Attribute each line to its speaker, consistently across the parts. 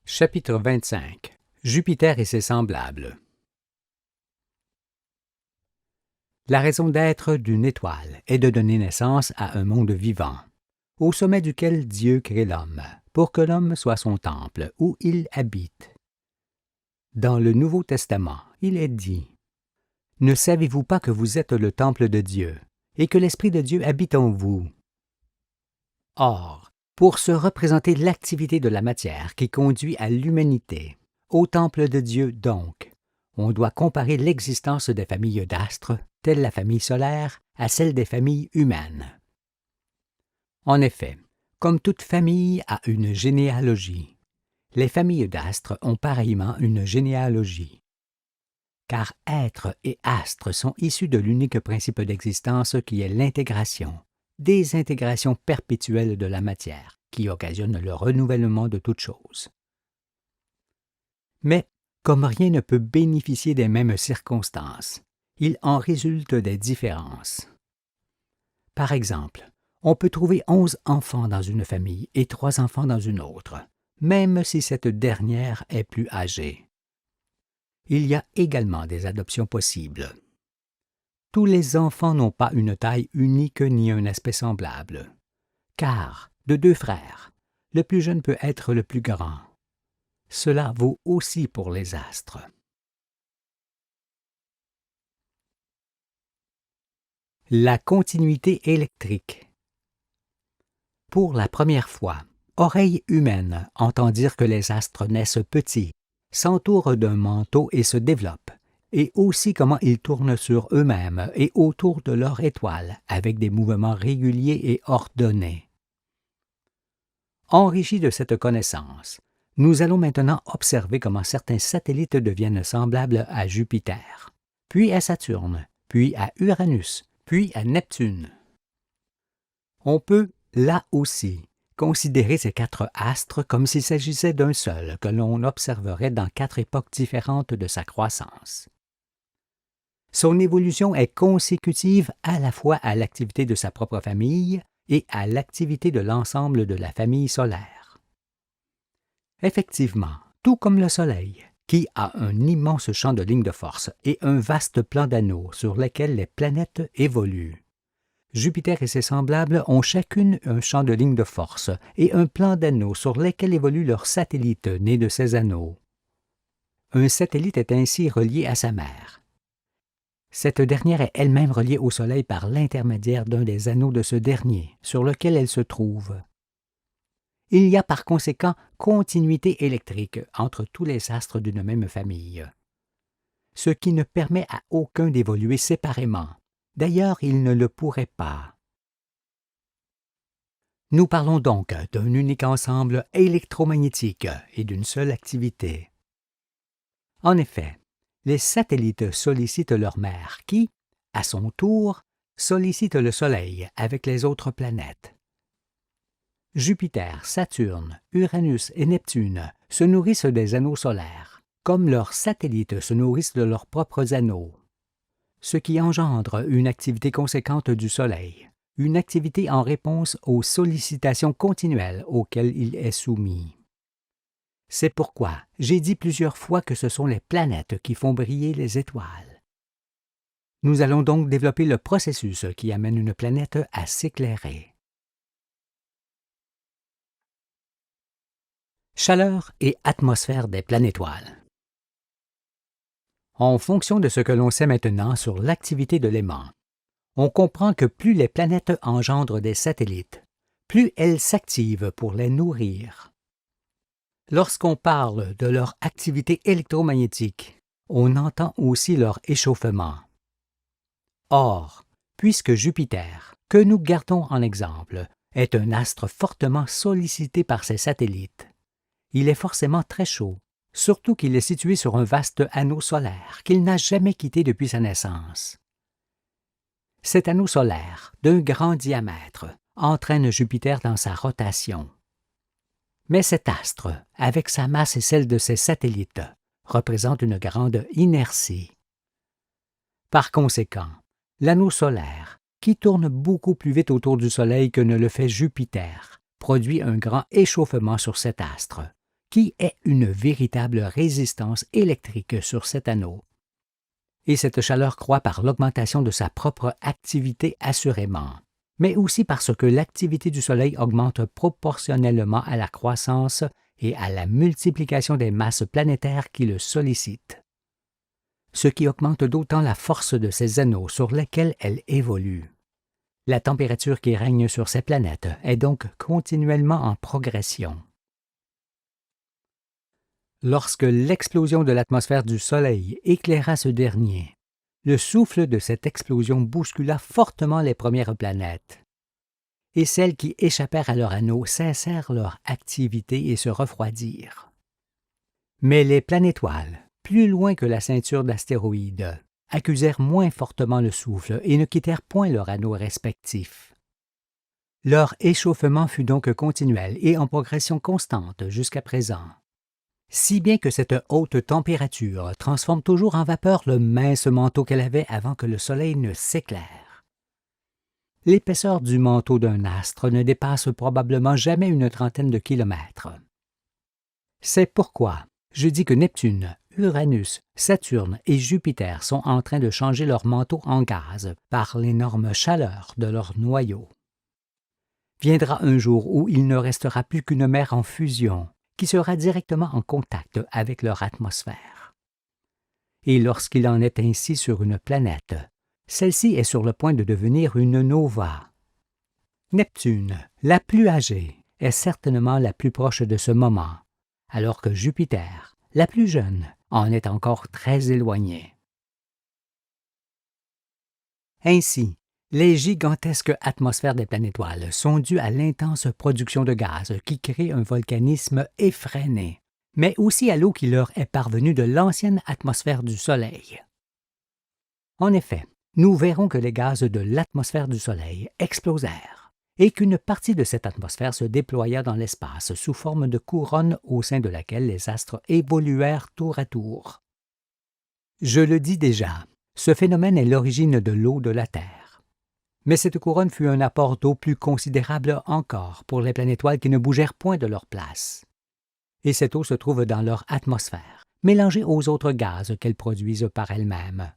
Speaker 1: Chapitre 25. Jupiter et ses semblables. La raison d'être d'une étoile est de donner naissance à un monde vivant, au sommet duquel Dieu crée l'homme, pour que l'homme soit son temple, où il habite. Dans le Nouveau Testament, il est dit « Ne savez-vous pas que vous êtes le temple de Dieu, et que l'Esprit de Dieu habite en vous? » Or, pour se représenter l'activité de la matière qui conduit à l'humanité, au temple de Dieu donc, on doit comparer l'existence des familles d'astres, telle la famille solaire, à celle des familles humaines. En effet, comme toute famille a une généalogie, les familles d'astres ont pareillement une généalogie. Car être et astre sont issus de l'unique principe d'existence qui est l'intégration, désintégration perpétuelle de la matière, qui occasionne le renouvellement de toutes choses. Mais, comme rien ne peut bénéficier des mêmes circonstances, il en résulte des différences. Par exemple, on peut trouver 11 enfants dans une famille et 3 enfants dans une autre, même si cette dernière est plus âgée. Il y a également des adoptions possibles. Tous les enfants n'ont pas une taille unique ni un aspect semblable, car, de 2 frères, le plus jeune peut être le plus grand. Cela vaut aussi pour les astres. La continuité électrique. Pour la première fois, oreille humaine entend dire que les astres naissent petits, s'entourent d'un manteau et se développent, et aussi comment ils tournent sur eux-mêmes et autour de leur étoile avec des mouvements réguliers et ordonnés. Enrichis de cette connaissance, nous allons maintenant observer comment certains satellites deviennent semblables à Jupiter, puis à Saturne, puis à Uranus, puis à Neptune. On peut, là aussi, considérer ces 4 astres comme s'il s'agissait d'un seul que l'on observerait dans 4 époques différentes de sa croissance. Son évolution est consécutive à la fois à l'activité de sa propre famille et à l'activité de l'ensemble de la famille solaire. Effectivement, tout comme le Soleil, qui a un immense champ de lignes de force et un vaste plan d'anneaux sur lesquels les planètes évoluent, Jupiter et ses semblables ont chacune un champ de lignes de force et un plan d'anneaux sur lesquels évoluent leurs satellites nés de ces anneaux. Un satellite est ainsi relié à sa mère. Cette dernière est elle-même reliée au Soleil par l'intermédiaire d'un des anneaux de ce dernier, sur lequel elle se trouve. Il y a par conséquent continuité électrique entre tous les astres d'une même famille, ce qui ne permet à aucun d'évoluer séparément. D'ailleurs, il ne le pourrait pas. Nous parlons donc d'un unique ensemble électromagnétique et d'une seule activité. En effet, les satellites sollicitent leur mère qui, à son tour, sollicite le Soleil avec les autres planètes. Jupiter, Saturne, Uranus et Neptune se nourrissent des anneaux solaires, comme leurs satellites se nourrissent de leurs propres anneaux, ce qui engendre une activité conséquente du Soleil, une activité en réponse aux sollicitations continuelles auxquelles il est soumis. C'est pourquoi j'ai dit plusieurs fois que ce sont les planètes qui font briller les étoiles. Nous allons donc développer le processus qui amène une planète à s'éclairer. Chaleur et atmosphère des planétoiles. En fonction de ce que l'on sait maintenant sur l'activité de l'aimant, on comprend que plus les planètes engendrent des satellites, plus elles s'activent pour les nourrir. Lorsqu'on parle de leur activité électromagnétique, on entend aussi leur échauffement. Or, puisque Jupiter, que nous gardons en exemple, est un astre fortement sollicité par ses satellites, il est forcément très chaud, surtout qu'il est situé sur un vaste anneau solaire qu'il n'a jamais quitté depuis sa naissance. Cet anneau solaire, d'un grand diamètre, entraîne Jupiter dans sa rotation. Mais cet astre, avec sa masse et celle de ses satellites, représente une grande inertie. Par conséquent, l'anneau solaire, qui tourne beaucoup plus vite autour du Soleil que ne le fait Jupiter, produit un grand échauffement sur cet astre, qui est une véritable résistance électrique sur cet anneau. Et cette chaleur croît par l'augmentation de sa propre activité assurément, mais aussi parce que l'activité du Soleil augmente proportionnellement à la croissance et à la multiplication des masses planétaires qui le sollicitent, ce qui augmente d'autant la force de ces anneaux sur lesquels elle évolue. La température qui règne sur ces planètes est donc continuellement en progression. Lorsque l'explosion de l'atmosphère du Soleil éclaira ce dernier, le souffle de cette explosion bouscula fortement les premières planètes, et celles qui échappèrent à leur anneau cessèrent leur activité et se refroidirent. Mais les planétoiles, plus loin que la ceinture d'astéroïdes, accusèrent moins fortement le souffle et ne quittèrent point leurs anneaux respectifs. Leur échauffement fut donc continuel et en progression constante jusqu'à présent, si bien que cette haute température transforme toujours en vapeur le mince manteau qu'elle avait avant que le Soleil ne s'éclaire. L'épaisseur du manteau d'un astre ne dépasse probablement jamais une trentaine de kilomètres. C'est pourquoi je dis que Neptune, Uranus, Saturne et Jupiter sont en train de changer leur manteau en gaz par l'énorme chaleur de leur noyau. Viendra un jour où il ne restera plus qu'une mer en fusion, qui sera directement en contact avec leur atmosphère. Et lorsqu'il en est ainsi sur une planète, celle-ci est sur le point de devenir une nova. Neptune, la plus âgée, est certainement la plus proche de ce moment, alors que Jupiter, la plus jeune, en est encore très éloignée. Ainsi, les gigantesques atmosphères des planétoiles sont dues à l'intense production de gaz qui crée un volcanisme effréné, mais aussi à l'eau qui leur est parvenue de l'ancienne atmosphère du Soleil. En effet, nous verrons que les gaz de l'atmosphère du Soleil explosèrent et qu'une partie de cette atmosphère se déploya dans l'espace sous forme de couronne au sein de laquelle les astres évoluèrent tour à tour. Je le dis déjà, ce phénomène est l'origine de l'eau de la Terre. Mais cette couronne fut un apport d'eau plus considérable encore pour les planétoiles qui ne bougèrent point de leur place. Et cette eau se trouve dans leur atmosphère, mélangée aux autres gaz qu'elles produisent par elles-mêmes.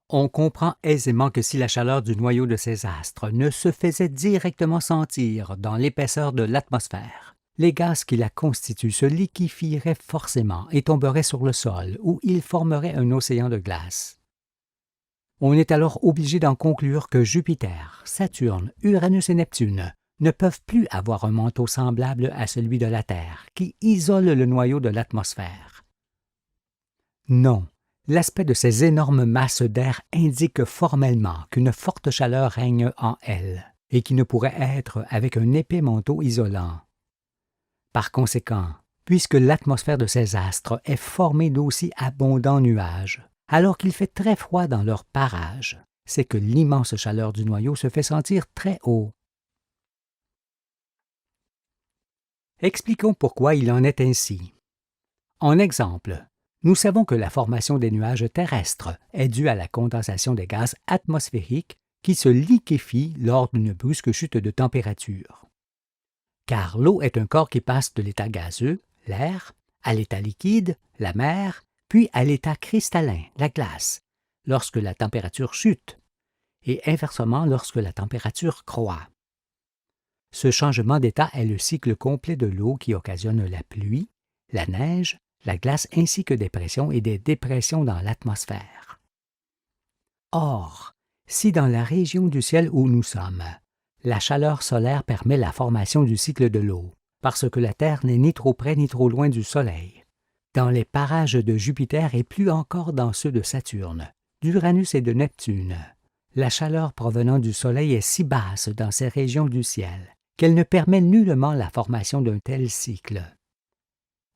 Speaker 1: On comprend aisément que si la chaleur du noyau de ces astres ne se faisait directement sentir dans l'épaisseur de l'atmosphère, les gaz qui la constituent se liquéfieraient forcément et tomberaient sur le sol, où ils formeraient un océan de glace. On est alors obligé d'en conclure que Jupiter, Saturne, Uranus et Neptune ne peuvent plus avoir un manteau semblable à celui de la Terre, qui isole le noyau de l'atmosphère. Non, l'aspect de ces énormes masses d'air indique formellement qu'une forte chaleur règne en elles, et qui ne pourrait être avec un épais manteau isolant. Par conséquent, puisque l'atmosphère de ces astres est formée d'aussi abondants nuages, alors qu'il fait très froid dans leur parage, c'est que l'immense chaleur du noyau se fait sentir très haut. Expliquons pourquoi il en est ainsi. En exemple, nous savons que la formation des nuages terrestres est due à la condensation des gaz atmosphériques qui se liquéfient lors d'une brusque chute de température. Car l'eau est un corps qui passe de l'état gazeux, l'air, à l'état liquide, la mer, puis à l'état cristallin, la glace, lorsque la température chute, et inversement lorsque la température croît. Ce changement d'état est le cycle complet de l'eau qui occasionne la pluie, la neige, la glace ainsi que des pressions et des dépressions dans l'atmosphère. Or, si dans la région du ciel où nous sommes, la chaleur solaire permet la formation du cycle de l'eau, parce que la Terre n'est ni trop près ni trop loin du Soleil, dans les parages de Jupiter et plus encore dans ceux de Saturne, d'Uranus et de Neptune, la chaleur provenant du Soleil est si basse dans ces régions du ciel qu'elle ne permet nullement la formation d'un tel cycle.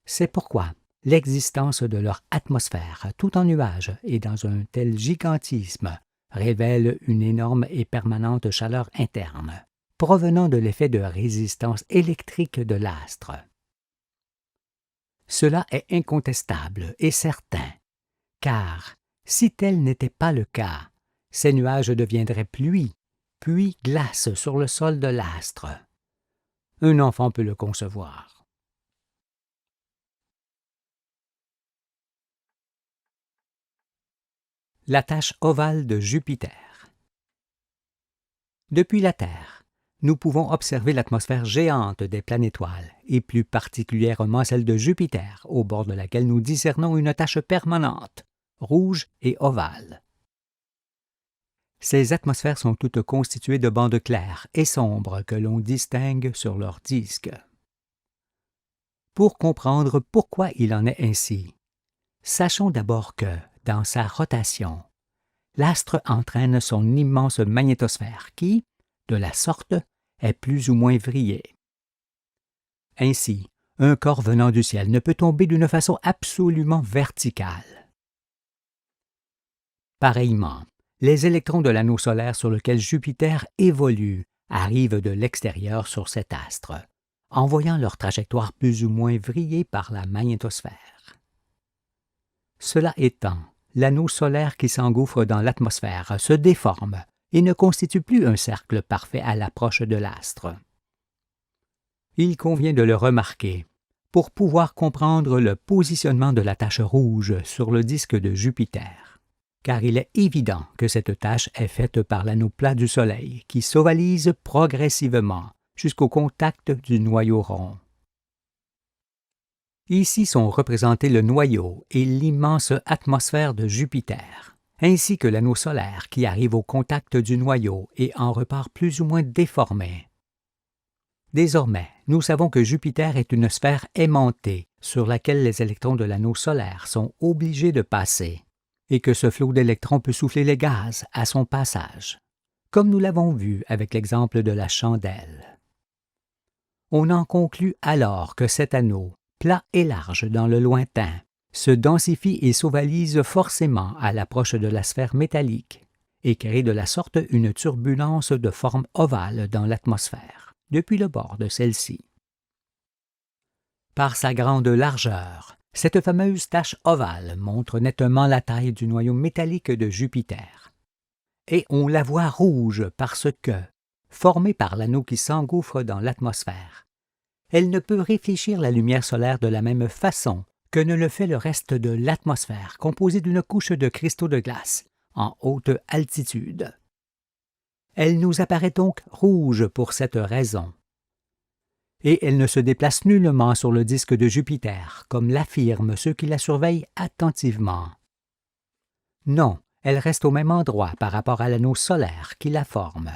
Speaker 1: C'est pourquoi l'existence de leur atmosphère, tout en nuages et dans un tel gigantisme, révèle une énorme et permanente chaleur interne, provenant de l'effet de résistance électrique de l'astre. Cela est incontestable et certain, car si tel n'était pas le cas, ces nuages deviendraient pluie, puis glace sur le sol de l'astre. Un enfant peut le concevoir. La tache ovale de Jupiter. Depuis la Terre, nous pouvons observer l'atmosphère géante des planétoiles, et plus particulièrement celle de Jupiter, au bord de laquelle nous discernons une tache permanente, rouge et ovale. Ces atmosphères sont toutes constituées de bandes claires et sombres que l'on distingue sur leur disque. Pour comprendre pourquoi il en est ainsi, sachons d'abord que, dans sa rotation, l'astre entraîne son immense magnétosphère qui, de la sorte, est plus ou moins vrillée. Ainsi, un corps venant du ciel ne peut tomber d'une façon absolument verticale. Pareillement, les électrons de l'anneau solaire sur lequel Jupiter évolue arrivent de l'extérieur sur cet astre, en voyant leur trajectoire plus ou moins vrillée par la magnétosphère. Cela étant, l'anneau solaire qui s'engouffre dans l'atmosphère se déforme et ne constitue plus un cercle parfait à l'approche de l'astre. Il convient de le remarquer pour pouvoir comprendre le positionnement de la tache rouge sur le disque de Jupiter, car il est évident que cette tache est faite par l'anneau plat du Soleil qui s'ovalise progressivement jusqu'au contact du noyau rond. Ici sont représentés le noyau et l'immense atmosphère de Jupiter, ainsi que l'anneau solaire qui arrive au contact du noyau et en repart plus ou moins déformé. Désormais, nous savons que Jupiter est une sphère aimantée sur laquelle les électrons de l'anneau solaire sont obligés de passer, et que ce flot d'électrons peut souffler les gaz à son passage, comme nous l'avons vu avec l'exemple de la chandelle. On en conclut alors que cet anneau, plat et large dans le lointain, se densifie et s'ovalise forcément à l'approche de la sphère métallique et crée de la sorte une turbulence de forme ovale dans l'atmosphère, depuis le bord de celle-ci. Par sa grande largeur, cette fameuse tache ovale montre nettement la taille du noyau métallique de Jupiter. Et on la voit rouge parce que, formée par l'anneau qui s'engouffre dans l'atmosphère, elle ne peut réfléchir la lumière solaire de la même façon que ne le fait le reste de l'atmosphère composée d'une couche de cristaux de glace en haute altitude. Elle nous apparaît donc rouge pour cette raison. Et elle ne se déplace nullement sur le disque de Jupiter, comme l'affirment ceux qui la surveillent attentivement. Non, elle reste au même endroit par rapport à l'anneau solaire qui la forme.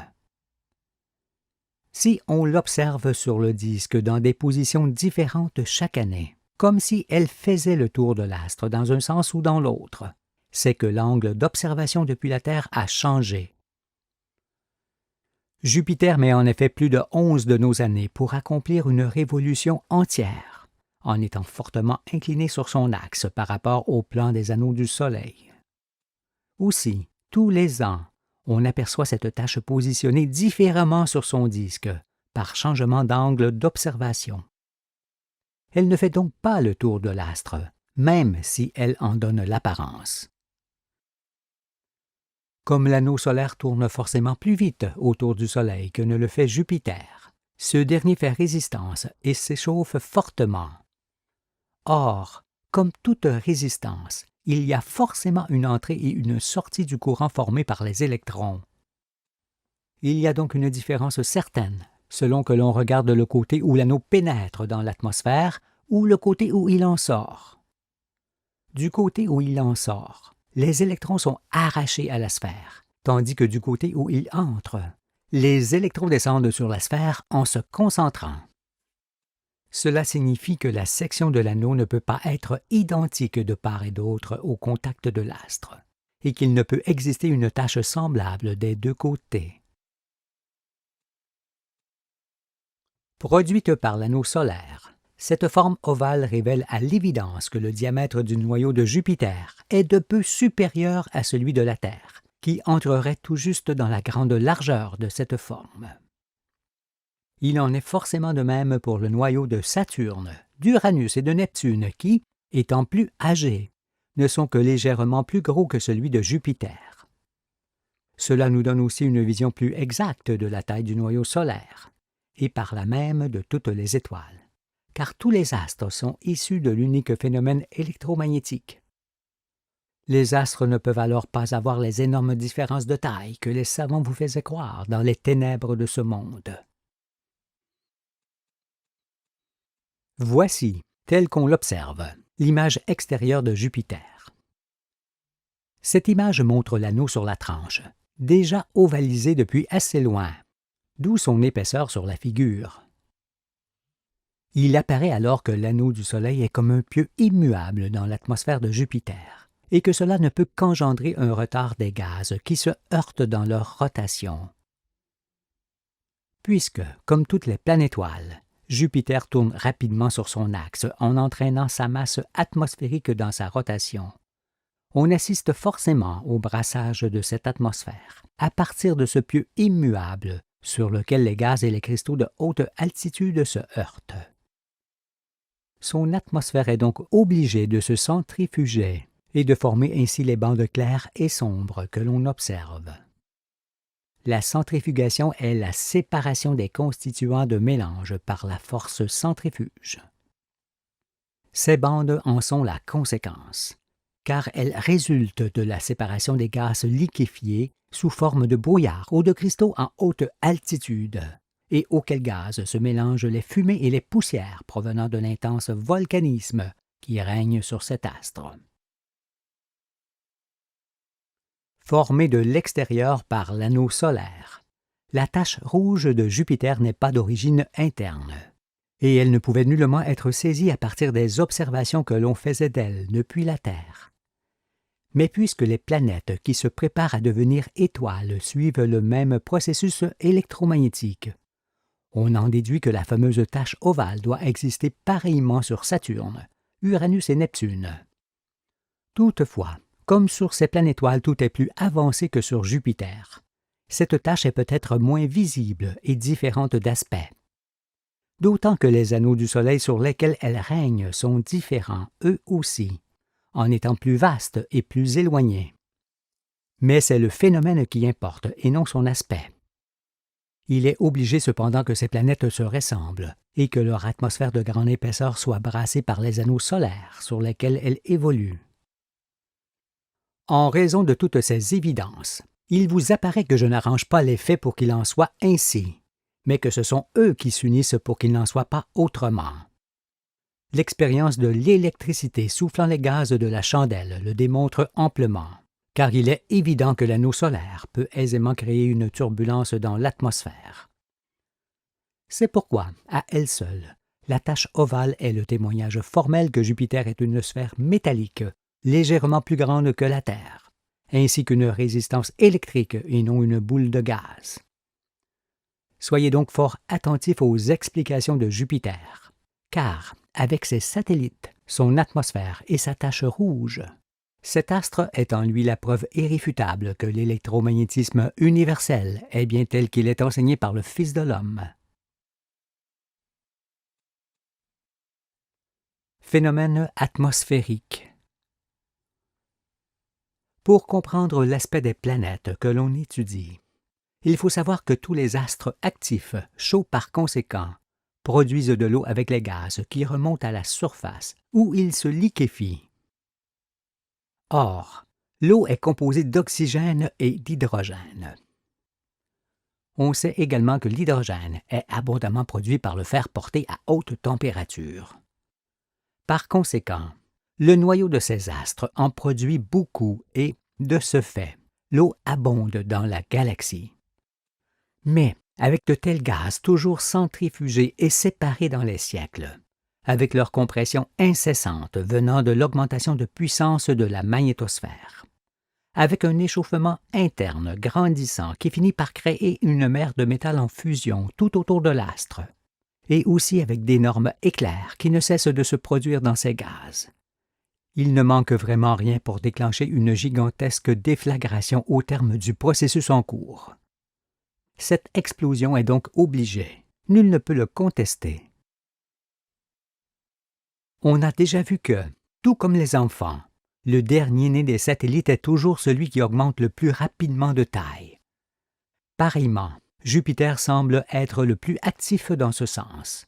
Speaker 1: Si on l'observe sur le disque dans des positions différentes chaque année, comme si elle faisait le tour de l'astre dans un sens ou dans l'autre, c'est que l'angle d'observation depuis la Terre a changé. Jupiter met en effet plus de 11 de nos années pour accomplir une révolution entière, en étant fortement incliné sur son axe par rapport au plan des anneaux du Soleil. Aussi, tous les ans, on aperçoit cette tache positionnée différemment sur son disque, par changement d'angle d'observation. Elle ne fait donc pas le tour de l'astre, même si elle en donne l'apparence. Comme l'anneau solaire tourne forcément plus vite autour du Soleil que ne le fait Jupiter, ce dernier fait résistance et s'échauffe fortement. Or, comme toute résistance, il y a forcément une entrée et une sortie du courant formé par les électrons. Il y a donc une différence certaine, selon que l'on regarde le côté où l'anneau pénètre dans l'atmosphère ou le côté où il en sort. Du côté où il en sort, les électrons sont arrachés à la sphère, tandis que du côté où il entre, les électrons descendent sur la sphère en se concentrant. Cela signifie que la section de l'anneau ne peut pas être identique de part et d'autre au contact de l'astre, et qu'il ne peut exister une tache semblable des deux côtés. Produite par l'anneau solaire, cette forme ovale révèle à l'évidence que le diamètre du noyau de Jupiter est de peu supérieur à celui de la Terre, qui entrerait tout juste dans la grande largeur de cette forme. Il en est forcément de même pour le noyau de Saturne, d'Uranus et de Neptune qui, étant plus âgés, ne sont que légèrement plus gros que celui de Jupiter. Cela nous donne aussi une vision plus exacte de la taille du noyau solaire, et par là même de toutes les étoiles, car tous les astres sont issus de l'unique phénomène électromagnétique. Les astres ne peuvent alors pas avoir les énormes différences de taille que les savants vous faisaient croire dans les ténèbres de ce monde. Voici, tel qu'on l'observe, l'image extérieure de Jupiter. Cette image montre l'anneau sur la tranche, déjà ovalisé depuis assez loin, d'où son épaisseur sur la figure. Il apparaît alors que l'anneau du Soleil est comme un pieu immuable dans l'atmosphère de Jupiter, et que cela ne peut qu'engendrer un retard des gaz qui se heurtent dans leur rotation. Puisque, comme toutes les planétoiles, Jupiter tourne rapidement sur son axe en entraînant sa masse atmosphérique dans sa rotation, on assiste forcément au brassage de cette atmosphère à partir de ce pieu immuable sur lequel les gaz et les cristaux de haute altitude se heurtent. Son atmosphère est donc obligée de se centrifuger et de former ainsi les bandes claires et sombres que l'on observe. La centrifugation est la séparation des constituants de mélange par la force centrifuge. Ces bandes en sont la conséquence, car elles résultent de la séparation des gaz liquéfiés sous forme de brouillard ou de cristaux en haute altitude, et auxquels gaz se mélangent les fumées et les poussières provenant de l'intense volcanisme qui règne sur cet astre. Formée de l'extérieur par l'anneau solaire, la tache rouge de Jupiter n'est pas d'origine interne, et elle ne pouvait nullement être saisie à partir des observations que l'on faisait d'elle depuis la Terre. Mais puisque les planètes qui se préparent à devenir étoiles suivent le même processus électromagnétique, on en déduit que la fameuse tache ovale doit exister pareillement sur Saturne, Uranus et Neptune. Toutefois, comme sur ces planétoiles tout est plus avancé que sur Jupiter, cette tache est peut-être moins visible et différente d'aspect. D'autant que les anneaux du Soleil sur lesquels elle règne sont différents, eux aussi, en étant plus vastes et plus éloignés. Mais c'est le phénomène qui importe et non son aspect. Il est obligé cependant que ces planètes se ressemblent et que leur atmosphère de grande épaisseur soit brassée par les anneaux solaires sur lesquels elles évoluent. En raison de toutes ces évidences, il vous apparaît que je n'arrange pas les faits pour qu'il en soit ainsi, mais que ce sont eux qui s'unissent pour qu'il n'en soit pas autrement. L'expérience de l'électricité soufflant les gaz de la chandelle le démontre amplement, car il est évident que l'anneau solaire peut aisément créer une turbulence dans l'atmosphère. C'est pourquoi, à elle seule, la tache ovale est le témoignage formel que Jupiter est une sphère métallique, légèrement plus grande que la Terre, ainsi qu'une résistance électrique et non une boule de gaz. Soyez donc fort attentifs aux explications de Jupiter, car, avec ses satellites, son atmosphère et sa tache rouge, cet astre est en lui la preuve irréfutable que l'électromagnétisme universel est bien tel qu'il est enseigné par le Fils de l'homme. Phénomène atmosphérique. Pour comprendre l'aspect des planètes que l'on étudie, il faut savoir que tous les astres actifs, chauds par conséquent, produisent de l'eau avec les gaz qui remontent à la surface, où ils se liquéfient. Or, l'eau est composée d'oxygène et d'hydrogène. On sait également que l'hydrogène est abondamment produit par le fer porté à haute température. Par conséquent, le noyau de ces astres en produit beaucoup et, de ce fait, l'eau abonde dans la galaxie. Mais, avec de tels gaz toujours centrifugés et séparés dans les siècles, avec leur compression incessante venant de l'augmentation de puissance de la magnétosphère, avec un échauffement interne grandissant qui finit par créer une mer de métal en fusion tout autour de l'astre, et aussi avec d'énormes éclairs qui ne cessent de se produire dans ces gaz. Il ne manque vraiment rien pour déclencher une gigantesque déflagration au terme du processus en cours. Cette explosion est donc obligée, nul ne peut le contester. On a déjà vu que, tout comme les enfants, le dernier-né des satellites est toujours celui qui augmente le plus rapidement de taille. Pareillement, Jupiter semble être le plus actif dans ce sens.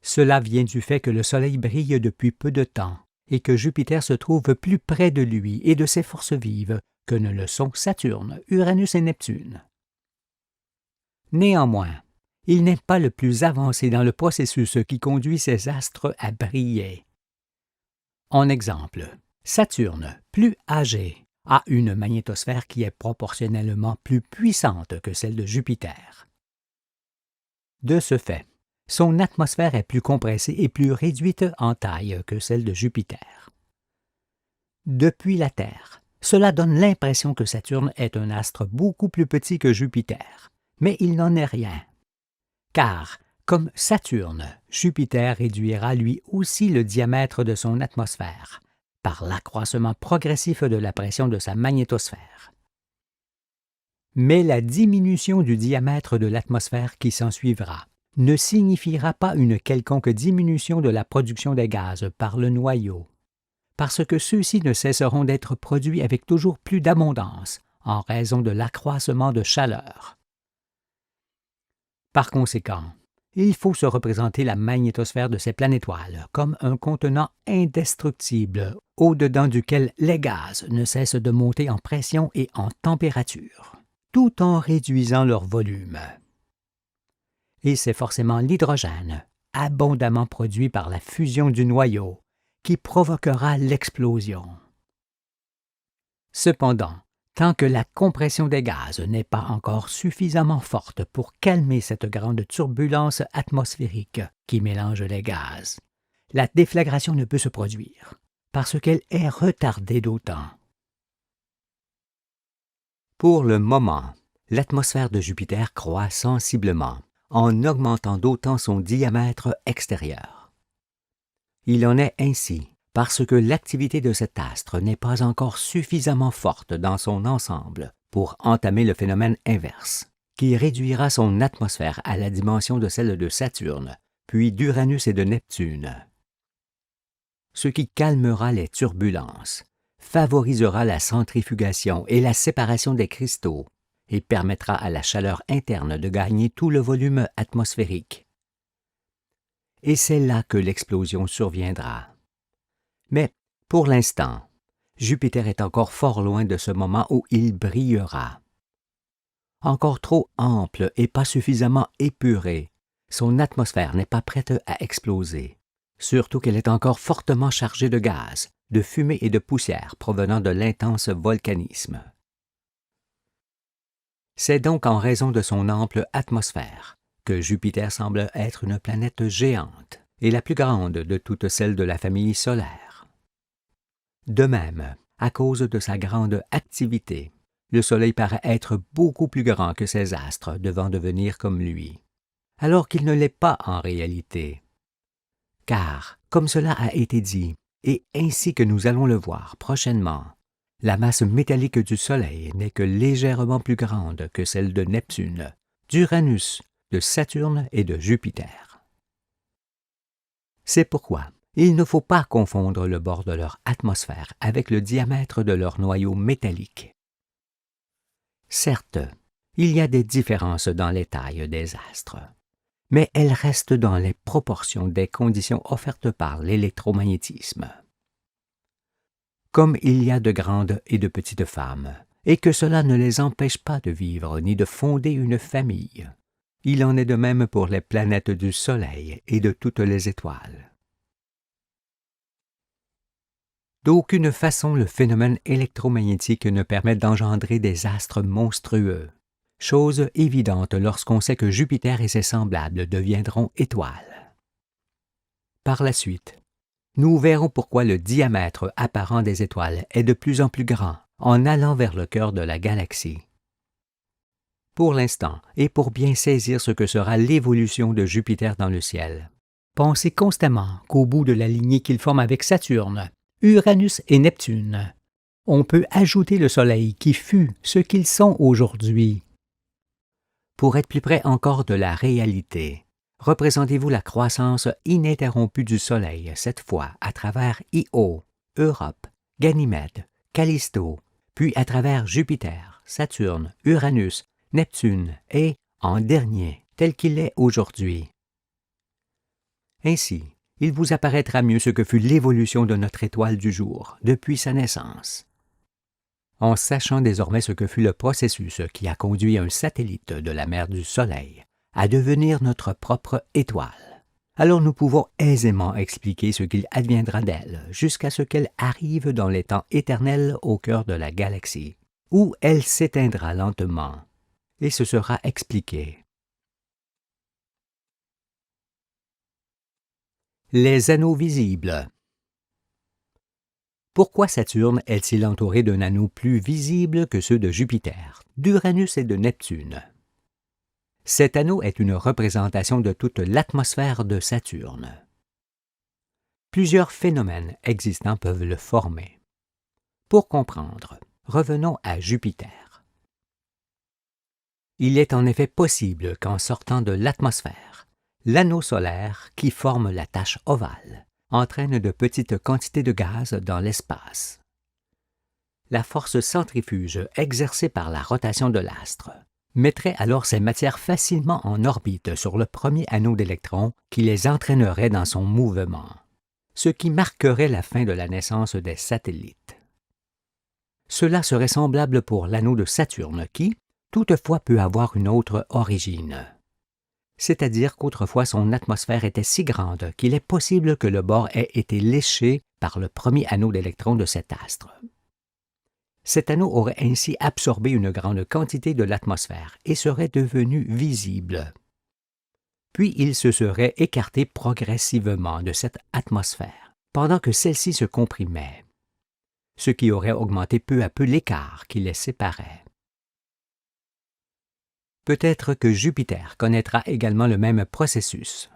Speaker 1: Cela vient du fait que le Soleil brille depuis peu de temps et que Jupiter se trouve plus près de lui et de ses forces vives que ne le sont Saturne, Uranus et Neptune. Néanmoins, il n'est pas le plus avancé dans le processus qui conduit ces astres à briller. En exemple, Saturne, plus âgé, a une magnétosphère qui est proportionnellement plus puissante que celle de Jupiter. De ce fait, son atmosphère est plus compressée et plus réduite en taille que celle de Jupiter. Depuis la Terre, cela donne l'impression que Saturne est un astre beaucoup plus petit que Jupiter, mais il n'en est rien. Car, comme Saturne, Jupiter réduira lui aussi le diamètre de son atmosphère, par l'accroissement progressif de la pression de sa magnétosphère. Mais la diminution du diamètre de l'atmosphère qui s'ensuivra ne signifiera pas une quelconque diminution de la production des gaz par le noyau, parce que ceux-ci ne cesseront d'être produits avec toujours plus d'abondance en raison de l'accroissement de chaleur. Par conséquent, il faut se représenter la magnétosphère de ces planétoiles comme un contenant indestructible au-dedans duquel les gaz ne cessent de monter en pression et en température, tout en réduisant leur volume. Et c'est forcément l'hydrogène, abondamment produit par la fusion du noyau, qui provoquera l'explosion. Cependant, tant que la compression des gaz n'est pas encore suffisamment forte pour calmer cette grande turbulence atmosphérique qui mélange les gaz, la déflagration ne peut se produire, parce qu'elle est retardée d'autant. Pour le moment, l'atmosphère de Jupiter croît sensiblement, en augmentant d'autant son diamètre extérieur. Il en est ainsi parce que l'activité de cet astre n'est pas encore suffisamment forte dans son ensemble pour entamer le phénomène inverse, qui réduira son atmosphère à la dimension de celle de Saturne, puis d'Uranus et de Neptune. Ce qui calmera les turbulences, favorisera la centrifugation et la séparation des cristaux, et permettra à la chaleur interne de gagner tout le volume atmosphérique. Et c'est là que l'explosion surviendra. Mais, pour l'instant, Jupiter est encore fort loin de ce moment où il brillera. Encore trop ample et pas suffisamment épurée, son atmosphère n'est pas prête à exploser, surtout qu'elle est encore fortement chargée de gaz, de fumée et de poussière provenant de l'intense volcanisme. C'est donc en raison de son ample atmosphère que Jupiter semble être une planète géante et la plus grande de toutes celles de la famille solaire. De même, à cause de sa grande activité, le Soleil paraît être beaucoup plus grand que ses astres devant devenir comme lui, alors qu'il ne l'est pas en réalité. Car, comme cela a été dit, et ainsi que nous allons le voir prochainement, la masse métallique du Soleil n'est que légèrement plus grande que celle de Neptune, d'Uranus, de Saturne et de Jupiter. C'est pourquoi il ne faut pas confondre le bord de leur atmosphère avec le diamètre de leur noyau métallique. Certes, il y a des différences dans les tailles des astres, mais elles restent dans les proportions des conditions offertes par l'électromagnétisme. Comme il y a de grandes et de petites femmes, et que cela ne les empêche pas de vivre ni de fonder une famille, il en est de même pour les planètes du Soleil et de toutes les étoiles. D'aucune façon le phénomène électromagnétique ne permet d'engendrer des astres monstrueux, chose évidente lorsqu'on sait que Jupiter et ses semblables deviendront étoiles. Par la suite, nous verrons pourquoi le diamètre apparent des étoiles est de plus en plus grand en allant vers le cœur de la galaxie. Pour l'instant, et pour bien saisir ce que sera l'évolution de Jupiter dans le ciel, pensez constamment qu'au bout de la lignée qu'il forme avec Saturne, Uranus et Neptune, on peut ajouter le Soleil qui fut ce qu'ils sont aujourd'hui. Pour être plus près encore de la réalité, représentez-vous la croissance ininterrompue du Soleil, cette fois à travers Io, Europe, Ganymède, Callisto, puis à travers Jupiter, Saturne, Uranus, Neptune et, en dernier, tel qu'il est aujourd'hui. Ainsi, il vous apparaîtra mieux ce que fut l'évolution de notre étoile du jour depuis sa naissance. En sachant désormais ce que fut le processus qui a conduit un satellite de la mer du Soleil à devenir notre propre étoile, alors nous pouvons aisément expliquer ce qu'il adviendra d'elle jusqu'à ce qu'elle arrive dans les temps éternels au cœur de la galaxie, où elle s'éteindra lentement, et ce sera expliqué. Les anneaux visibles. Pourquoi Saturne est-il entouré d'un anneau plus visible que ceux de Jupiter, d'Uranus et de Neptune? Cet anneau est une représentation de toute l'atmosphère de Saturne. Plusieurs phénomènes existants peuvent le former. Pour comprendre, revenons à Jupiter. Il est en effet possible qu'en sortant de l'atmosphère, l'anneau solaire, qui forme la tache ovale, entraîne de petites quantités de gaz dans l'espace. La force centrifuge exercée par la rotation de l'astre mettrait alors ces matières facilement en orbite sur le premier anneau d'électrons qui les entraînerait dans son mouvement, ce qui marquerait la fin de la naissance des satellites. Cela serait semblable pour l'anneau de Saturne qui, toutefois, peut avoir une autre origine. C'est-à-dire qu'autrefois son atmosphère était si grande qu'il est possible que le bord ait été léché par le premier anneau d'électrons de cet astre. Cet anneau aurait ainsi absorbé une grande quantité de l'atmosphère et serait devenu visible. Puis il se serait écarté progressivement de cette atmosphère, pendant que celle-ci se comprimait, ce qui aurait augmenté peu à peu l'écart qui les séparait. Peut-être que Jupiter connaîtra également le même processus.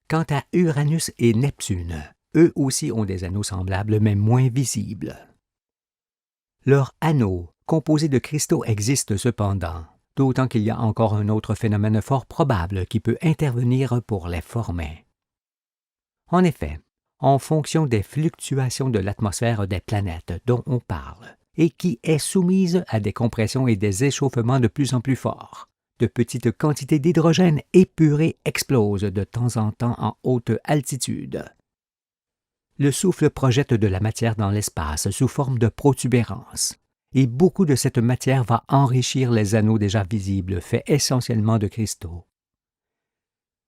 Speaker 1: Quant à Uranus et Neptune, eux aussi ont des anneaux semblables mais moins visibles. Leurs anneaux, composés de cristaux, existent cependant, d'autant qu'il y a encore un autre phénomène fort probable qui peut intervenir pour les former. En effet, en fonction des fluctuations de l'atmosphère des planètes dont on parle, et qui est soumise à des compressions et des échauffements de plus en plus forts, de petites quantités d'hydrogène épuré explosent de temps en temps en haute altitude. Le souffle projette de la matière dans l'espace sous forme de protubérances, et beaucoup de cette matière va enrichir les anneaux déjà visibles faits essentiellement de cristaux.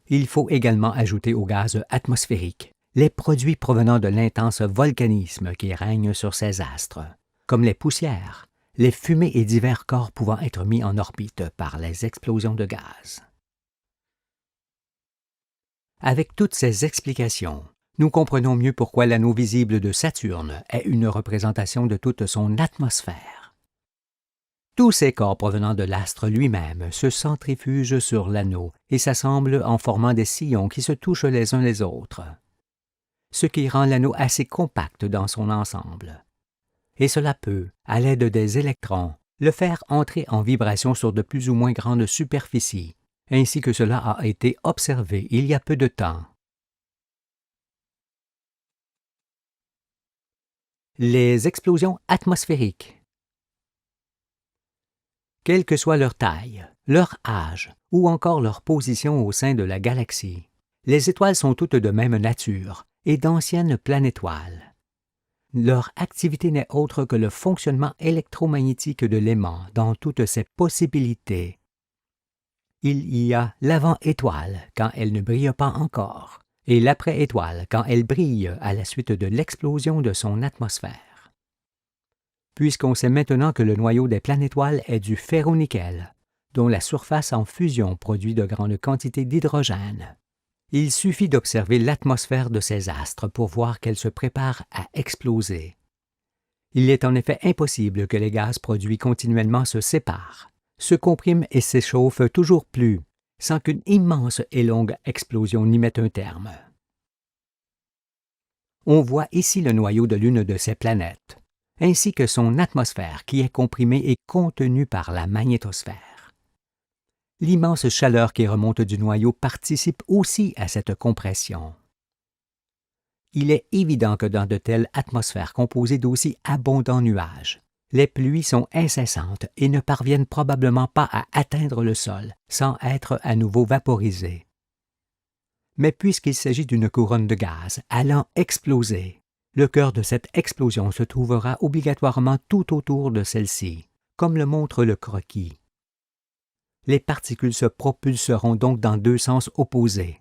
Speaker 1: Il faut également ajouter au gaz atmosphérique les produits provenant de l'intense volcanisme qui règne sur ces astres, comme les poussières, les fumées et divers corps pouvant être mis en orbite par les explosions de gaz. Avec toutes ces explications, nous comprenons mieux pourquoi l'anneau visible de Saturne est une représentation de toute son atmosphère. Tous ces corps provenant de l'astre lui-même se centrifugent sur l'anneau et s'assemblent en formant des sillons qui se touchent les uns les autres, ce qui rend l'anneau assez compact dans son ensemble. Et cela peut, à l'aide des électrons, le faire entrer en vibration sur de plus ou moins grandes superficies, ainsi que cela a été observé il y a peu de temps. Les explosions atmosphériques. Quelle que soit leur taille, leur âge ou encore leur position au sein de la galaxie, les étoiles sont toutes de même nature et d'anciennes planétoiles. Leur activité n'est autre que le fonctionnement électromagnétique de l'aimant dans toutes ses possibilités. Il y a l'avant-étoile quand elle ne brille pas encore, et l'après-étoile quand elle brille à la suite de l'explosion de son atmosphère. Puisqu'on sait maintenant que le noyau des planétoiles est du ferro-nickel, dont la surface en fusion produit de grandes quantités d'hydrogène, il suffit d'observer l'atmosphère de ces astres pour voir qu'elle se prépare à exploser. Il est en effet impossible que les gaz produits continuellement se séparent, se compriment et s'échauffent toujours plus, sans qu'une immense et longue explosion n'y mette un terme. On voit ici le noyau de l'une de ces planètes, ainsi que son atmosphère qui est comprimée et contenue par la magnétosphère. L'immense chaleur qui remonte du noyau participe aussi à cette compression. Il est évident que dans de telles atmosphères composées d'aussi abondants nuages, les pluies sont incessantes et ne parviennent probablement pas à atteindre le sol sans être à nouveau vaporisées. Mais puisqu'il s'agit d'une couronne de gaz allant exploser, le cœur de cette explosion se trouvera obligatoirement tout autour de celle-ci, comme le montre le croquis. Les particules se propulseront donc dans deux sens opposés.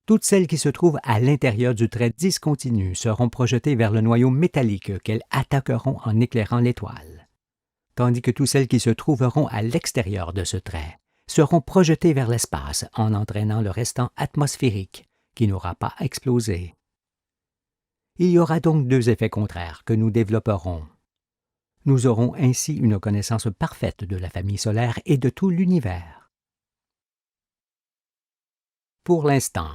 Speaker 1: Toutes celles qui se trouvent à l'intérieur du trait discontinu seront projetées vers le noyau métallique qu'elles attaqueront en éclairant l'étoile, tandis que toutes celles qui se trouveront à l'extérieur de ce trait seront projetées vers l'espace en entraînant le restant atmosphérique qui n'aura pas explosé. Il y aura donc deux effets contraires que nous développerons. Nous aurons ainsi une connaissance parfaite de la famille solaire et de tout l'univers. Pour l'instant,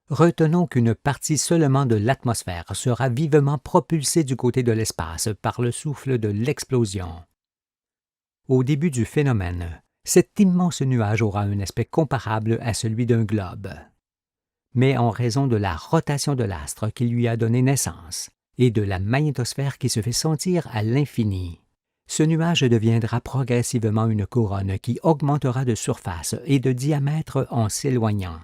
Speaker 1: retenons qu'une partie seulement de l'atmosphère sera vivement propulsée du côté de l'espace par le souffle de l'explosion. Au début du phénomène, cet immense nuage aura un aspect comparable à celui d'un globe. Mais en raison de la rotation de l'astre qui lui a donné naissance et de la magnétosphère qui se fait sentir à l'infini, ce nuage deviendra progressivement une couronne qui augmentera de surface et de diamètre en s'éloignant.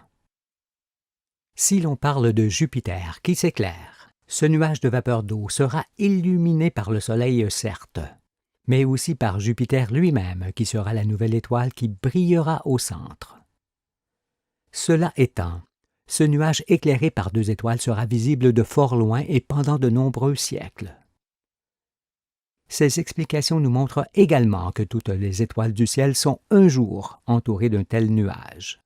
Speaker 1: Si l'on parle de Jupiter qui s'éclaire, ce nuage de vapeur d'eau sera illuminé par le Soleil certes, mais aussi par Jupiter lui-même qui sera la nouvelle étoile qui brillera au centre. Cela étant, ce nuage éclairé par deux étoiles sera visible de fort loin et pendant de nombreux siècles. Ces explications nous montrent également que toutes les étoiles du ciel sont un jour entourées d'un tel nuage.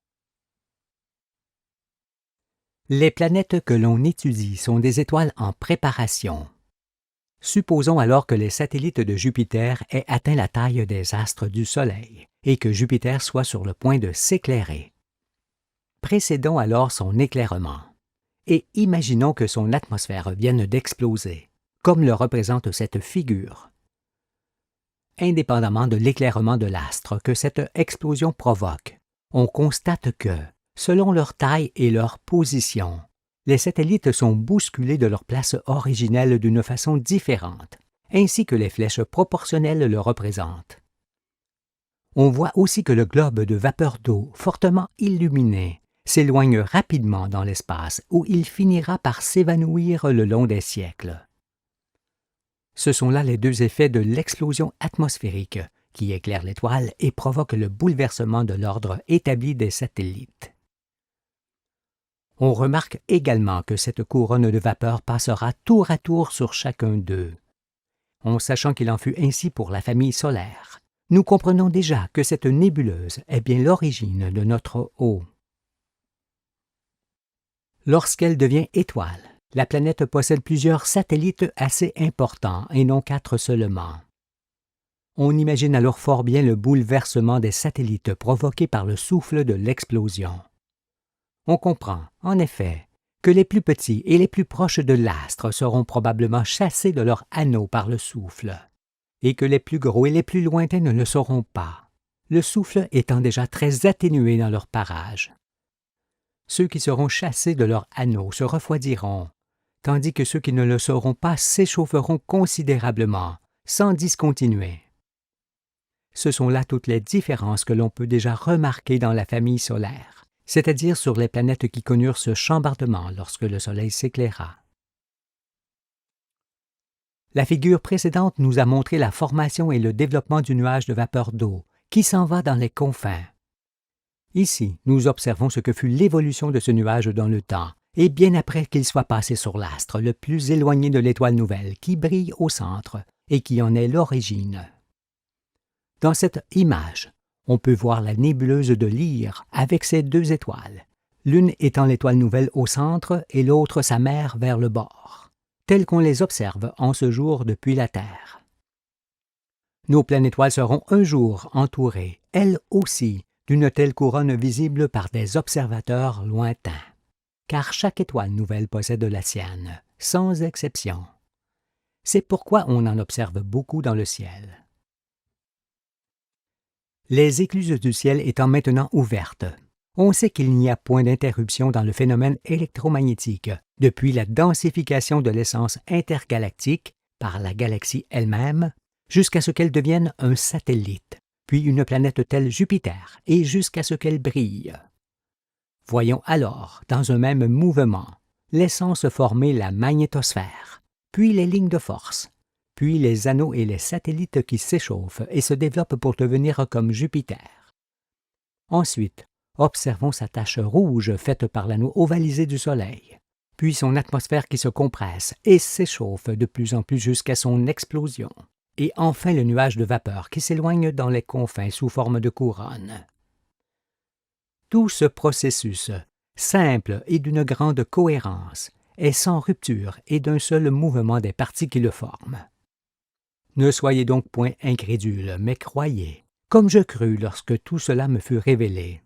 Speaker 1: Les planètes que l'on étudie sont des étoiles en préparation. Supposons alors que les satellites de Jupiter aient atteint la taille des astres du Soleil et que Jupiter soit sur le point de s'éclairer. Précédons alors son éclairement et imaginons que son atmosphère vienne d'exploser, comme le représente cette figure. Indépendamment de l'éclairement de l'astre que cette explosion provoque, on constate que, selon leur taille et leur position, les satellites sont bousculés de leur place originelle d'une façon différente, ainsi que les flèches proportionnelles le représentent. On voit aussi que le globe de vapeur d'eau fortement illuminé s'éloigne rapidement dans l'espace où il finira par s'évanouir le long des siècles. Ce sont là les deux effets de l'explosion atmosphérique qui éclaire l'étoile et provoque le bouleversement de l'ordre établi des satellites. On remarque également que cette couronne de vapeur passera tour à tour sur chacun d'eux. En sachant qu'il en fut ainsi pour la famille solaire, nous comprenons déjà que cette nébuleuse est bien l'origine de notre eau. Lorsqu'elle devient étoile, la planète possède plusieurs satellites assez importants et non 4 seulement. On imagine alors fort bien le bouleversement des satellites provoqué par le souffle de l'explosion. On comprend, en effet, que les plus petits et les plus proches de l'astre seront probablement chassés de leur anneau par le souffle, et que les plus gros et les plus lointains ne le seront pas, le souffle étant déjà très atténué dans leur parage. Ceux qui seront chassés de leur anneau se refroidiront, tandis que ceux qui ne le seront pas s'échaufferont considérablement, sans discontinuer. Ce sont là toutes les différences que l'on peut déjà remarquer dans la famille solaire, c'est-à-dire sur les planètes qui connurent ce chambardement lorsque le Soleil s'éclaira. La figure précédente nous a montré la formation et le développement du nuage de vapeur d'eau qui s'en va dans les confins. Ici, nous observons ce que fut l'évolution de ce nuage dans le temps, et bien après qu'il soit passé sur l'astre le plus éloigné de l'étoile nouvelle qui brille au centre et qui en est l'origine. Dans cette image, on peut voir la nébuleuse de Lyre avec ses deux étoiles, l'une étant l'étoile nouvelle au centre et l'autre sa mère vers le bord, telles qu'on les observe en ce jour depuis la Terre. Nos planétoiles seront un jour entourées, elles aussi, d'une telle couronne visible par des observateurs lointains, car chaque étoile nouvelle possède la sienne, sans exception. C'est pourquoi on en observe beaucoup dans le ciel. Les écluses du ciel étant maintenant ouvertes, on sait qu'il n'y a point d'interruption dans le phénomène électromagnétique depuis la densification de l'essence intergalactique par la galaxie elle-même jusqu'à ce qu'elle devienne un satellite, puis une planète telle Jupiter et jusqu'à ce qu'elle brille. Voyons alors, dans un même mouvement, l'essence former la magnétosphère, puis les lignes de force, puis les anneaux et les satellites qui s'échauffent et se développent pour devenir comme Jupiter. Ensuite, observons sa tache rouge faite par l'anneau ovalisé du Soleil, puis son atmosphère qui se compresse et s'échauffe de plus en plus jusqu'à son explosion, et enfin le nuage de vapeur qui s'éloigne dans les confins sous forme de couronne. Tout ce processus, simple et d'une grande cohérence, est sans rupture et d'un seul mouvement des parties qui le forment. Ne soyez donc point incrédules, mais croyez, comme je crus lorsque tout cela me fut révélé.